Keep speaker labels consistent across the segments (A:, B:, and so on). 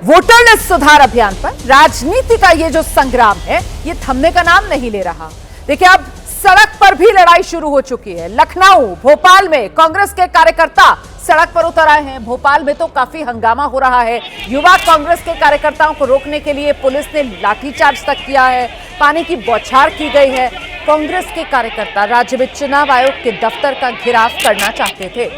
A: Voter list सुधार अभियान पर राजनीति का ये जो संग्राम है, ये थमने का नाम नहीं ले रहा। देखिए, अब सड़क पर भी लड़ाई शुरू हो चुकी है। लखनऊ, भोपाल में कांग्रेस के कार्यकर्ता सड़क पर उतर आए हैं। भोपाल में तो काफी हंगामा हो रहा है। युवा कांग्रेस के कार्यकर्ताओं को रोकने के लिए पुलिस ने लाठीचार्ज तक किया है, पानी की बौछार की गई है। कांग्रेस के कार्यकर्ता राज्य में चुनाव आयोग के दफ्तर का घेराव करना चाहते थे।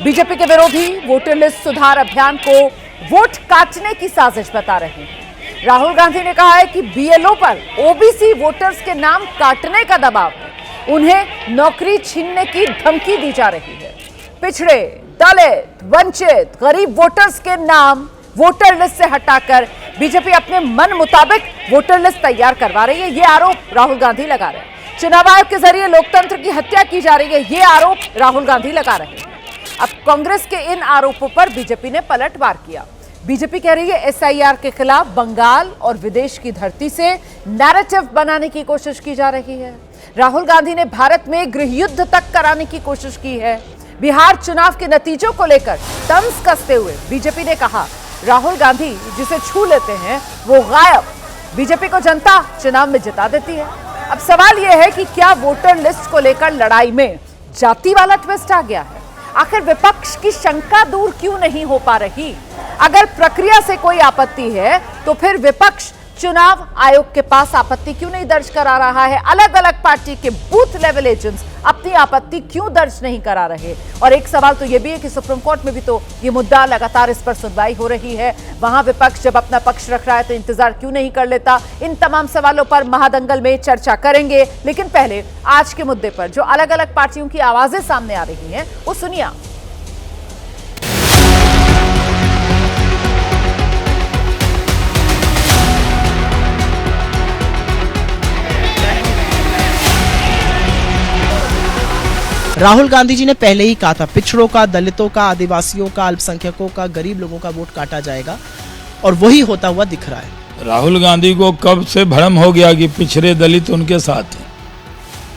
A: बीजेपी के विरोधी वोटर लिस्ट सुधार अभियान को वोट काटने की साजिश बता रहे हैं। राहुल गांधी ने कहा है कि बीएलओ पर ओबीसी वोटर्स के नाम काटने का दबाव है, उन्हें नौकरी छीनने की धमकी दी जा रही है। पिछड़े, दलित, वंचित, गरीब वोटर्स के नाम वोटर लिस्ट से हटाकर बीजेपी अपने मन मुताबिक वोटर लिस्ट तैयार करवा रही है, ये आरोप राहुल गांधी लगा रहे हैं। चुनाव आयोग के जरिए लोकतंत्र की हत्या की जा रही है, ये आरोप राहुल गांधी लगा रहे हैं। अब कांग्रेस के इन आरोपों पर बीजेपी ने पलटवार किया। बीजेपी कह रही है एसआईआर के खिलाफ बंगाल और विदेश की धरती से नैरेटिव बनाने की कोशिश की जा रही है। राहुल गांधी ने भारत में गृह युद्ध तक कराने की कोशिश की है। बिहार चुनाव के नतीजों को लेकर तंज कसते हुए बीजेपी ने कहा, राहुल गांधी जिसे छू लेते हैं वो गायब। बीजेपी को जनता चुनाव में जिता देती है। अब सवाल यह है कि क्या वोटर लिस्ट को लेकर लड़ाई में जाति वाला ट्विस्ट आ गया है? आखिर विपक्ष की शंका दूर क्यों नहीं हो पा रही? अगर प्रक्रिया से कोई आपत्ति है तो फिर विपक्ष चुनाव आयोग के पास आपत्ति क्यों नहीं दर्ज करा रहा है? अलग अलग पार्टी के बूथ लेवल एजेंट्स अपनी आपत्ति क्यों दर्ज नहीं करा रहे? और एक सवाल तो यह भी है कि सुप्रीम कोर्ट में भी तो ये मुद्दा लगातार इस पर सुनवाई हो रही है। वहां विपक्ष जब अपना पक्ष रख रहा है तो इंतजार क्यों नहीं कर लेता? इन तमाम सवालों पर महादंगल में चर्चा करेंगे, लेकिन पहले आज के मुद्दे पर जो अलग अलग पार्टियों की आवाजें सामने आ रही हैं वो सुनिए।
B: राहुल गांधी जी ने पहले ही कहा था, पिछड़ों का, दलितों का, आदिवासियों का, अल्पसंख्यकों का, गरीब लोगों का वोट काटा जाएगा, और वही होता हुआ दिख रहा है।
C: राहुल गांधी को कब से भ्रम हो गया कि पिछड़े दलित उनके साथ हैं।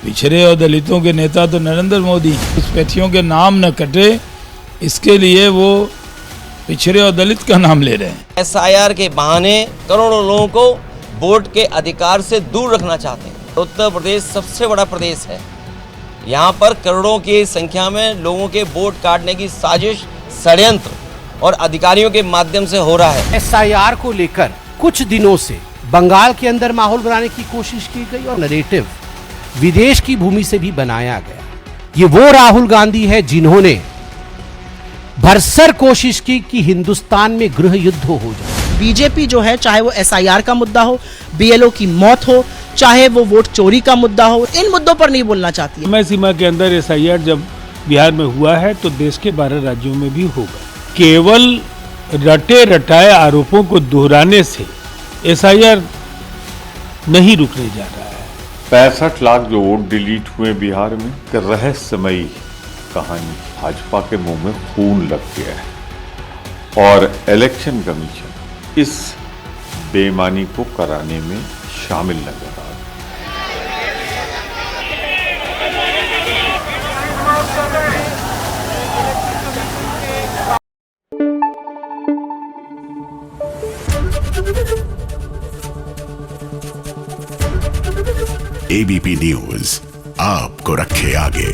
C: पिछड़े और दलितों के नेता तो नरेंद्र मोदी। घुसपैठियों के नाम न कटे, इसके लिए वो पिछड़े और दलित का नाम ले रहे हैं।
D: एसआईआर के बहाने करोड़ों लोगों को वोट के अधिकार से दूर रखना चाहते हैं। उत्तर प्रदेश सबसे बड़ा प्रदेश है। यहाँ पर करोड़ों की संख्या में लोगों के वोट काटने की साजिश, षड्यंत्र और अधिकारियों के माध्यम से हो रहा है।
E: एसआईआर को लेकर कुछ दिनों से बंगाल के अंदर माहौल बनाने की कोशिश की गई और नैरेटिव विदेश की भूमि से भी बनाया गया। ये वो राहुल गांधी है जिन्होंने भरसर कोशिश की कि हिंदुस्तान में गृह युद्ध हो जाए।
B: बीजेपी जो है, चाहे वो एसआईआर का मुद्दा हो, बीएलओ की मौत हो, चाहे वो वोट चोरी का मुद्दा हो, इन मुद्दों पर नहीं बोलना चाहती है।
F: समय सीमा के अंदर एसआईआर जब बिहार में हुआ है तो देश के 12 राज्यों में भी होगा। केवल रटे रटाए आरोपों को दोहराने से एसआईआर नहीं रुकने जा रहा है।
G: 65 लाख जो वोट डिलीट हुए बिहार में, रहस्यमयी कहानी। भाजपा के मुंह में खून लग गया है और इलेक्शन कमीशन इस बेईमानी को कराने में शामिल नजर आ रहा
H: है। एबीपी न्यूज आपको रखे आगे।